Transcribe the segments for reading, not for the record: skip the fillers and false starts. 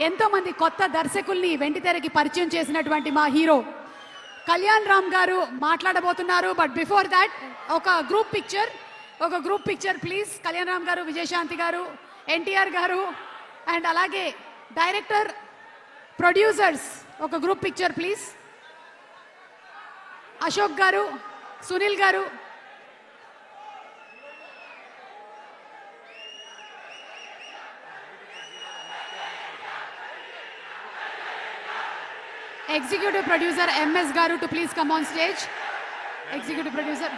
ఎంతో మంది కొత్త దర్శకుల్ని వెండితెరకి పరిచయం చేసినటువంటి మా హీరో కళ్యాణ్ రామ్ గారు మాట్లాడబోతున్నారు. బట్ బిఫోర్ దాట్ ఒక group picture please. Kalyan Ram గారు, విజయశాంతి గారు, ఎన్టీఆర్ గారు అండ్ అలాగే డైరెక్టర్, ప్రొడ్యూసర్స్ ఒక group picture please. Ashok garu, Sunil గారు, executive producer MS garu to please come on stage. Executive producer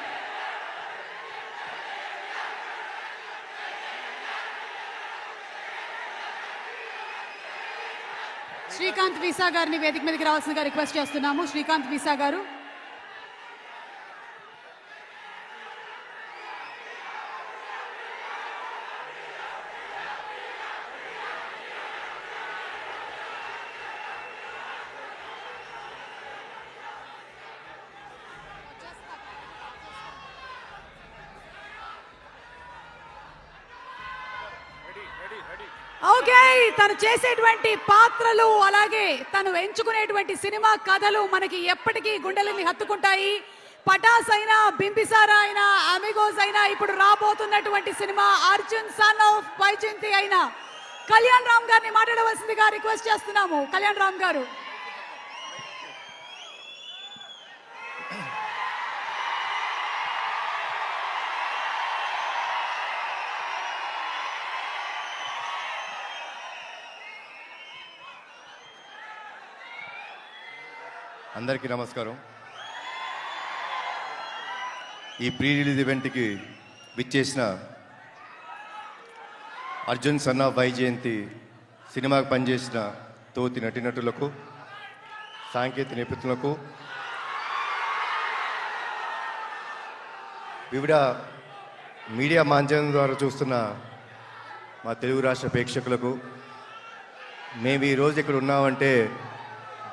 Srikanth visa గారిని వేదిక మీదకి రావాల్సిందిగా రిక్వెస్ట్ చేస్తున్నాము. శ్రీకాంత్ వీసా గారు. ఓకే, తను చేసేటువంటి పాత్రలు అలాగే తను ఎంచుకునేటువంటి సినిమా కథలు మనకి ఎప్పటికీ గుండెలని హత్తుకుంటాయి. పటాస్ అయినా, బింబిసారా అయినా, అమిగోస్ అయినా, ఇప్పుడు రాబోతున్నటువంటి cinema Arjun son of Vyjayanthi అయినా కళ్యాణ్ రామ్ గారిని మాట్లాడవలసిందిగా రిక్వెస్ట్ చేస్తున్నాము. కళ్యాణ్ రామ్ గారు. అందరికీ నమస్కారం. ఈ ప్రీ రిలీజ్ ఈవెంట్కి విచ్చేసిన అర్జున్ సన్ ఆఫ్ వైజయంతి సినిమాకి పనిచేసిన తోటి నటీనటులకు, సాంకేతిక నిపుణులకు, వివిధ మీడియా మాధ్యమం ద్వారా చూస్తున్న మా తెలుగు రాష్ట్ర ప్రేక్షకులకు, మేము ఈరోజు ఇక్కడ ఉన్నామంటే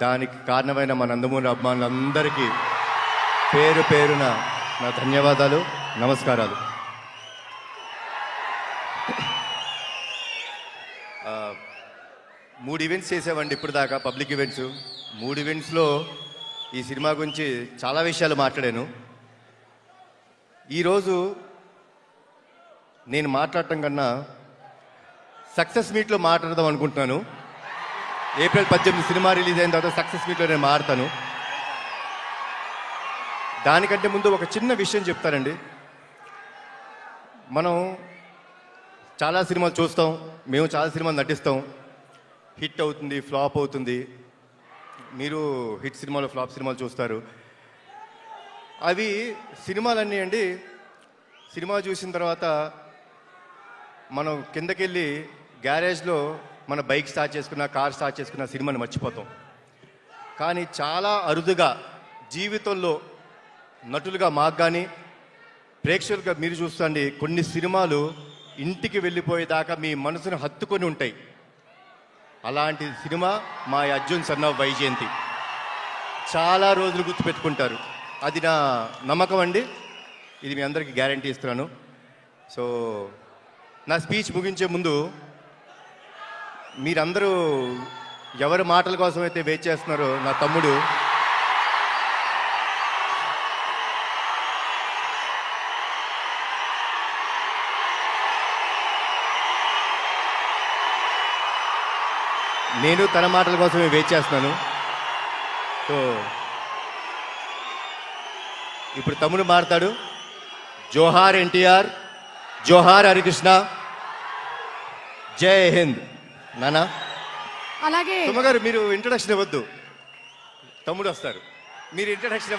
దానికి కారణమైన మా నందమూరి అభిమానులందరికీ పేరు పేరున నా ధన్యవాదాలు, నమస్కారాలు. మూడు ఈవెంట్స్ చేసామండి ఇప్పుడు దాకా, పబ్లిక్ ఈవెంట్స్. 3 ఈవెంట్స్లో ఈ సినిమా గురించి చాలా విషయాలు మాట్లాడాను. ఈరోజు నేను మాట్లాడటం కన్నా సక్సెస్ మీట్లో మాట్లాడదాం అనుకుంటున్నాను. ఏప్రిల్ 18 సినిమా రిలీజ్ అయిన తర్వాత సక్సెస్ మీట్లో నేను మాట్లాడతాను. దానికంటే ముందు ఒక చిన్న విషయం చెప్తానండి. మనం చాలా సినిమాలు చూస్తాం, మేము చాలా సినిమాలు నటిస్తాం. హిట్ అవుతుంది, ఫ్లాప్ అవుతుంది. మీరు హిట్ సినిమాలు, ఫ్లాప్ సినిమాలు చూస్తారు. అవి సినిమాలన్నీ అండి, సినిమా చూసిన తర్వాత మనం కిందకెళ్ళి గ్యారేజ్లో మన బైక్ స్టార్ట్ చేసుకున్న, కార్ స్టార్ట్ చేసుకున్న సినిమాని మర్చిపోతాం. కానీ చాలా అరుదుగా జీవితంలో నటులుగా మాకు కానీ ప్రేక్షకులుగా మీరు చూస్తుండి కొన్ని సినిమాలు ఇంటికి వెళ్ళిపోయేదాకా మీ మనసును హత్తుకొని ఉంటాయి. అలాంటి సినిమా మా అర్జున్ సన్ ఆఫ్ వైజయంతి. చాలా రోజులు గుర్తుపెట్టుకుంటారు. అది నా నమ్మకం అండి. ఇది మీ అందరికీ గ్యారంటీ ఇస్తున్నాను. సో నా స్పీచ్ ముగించే ముందు మీరందరూ ఎవరి మాటల కోసం అయితే వెయిట్ చేస్తున్నారో, నా తమ్ముడు నేను తన మాటల కోసమే వెయిట్ చేస్తున్నాను. సో ఇప్పుడు తమ్ముడు మాట్లాడు. జోహార్ ఎన్టీఆర్, జోహార్ హరికృష్ణ, జై హింద్. నానా అలాగే సుమగారు మీరు ఇంట్రడక్షన్ ఇవ్వద్దు, తమ్ముడు వస్తారు. మీరు ఇంట్రడక్షన్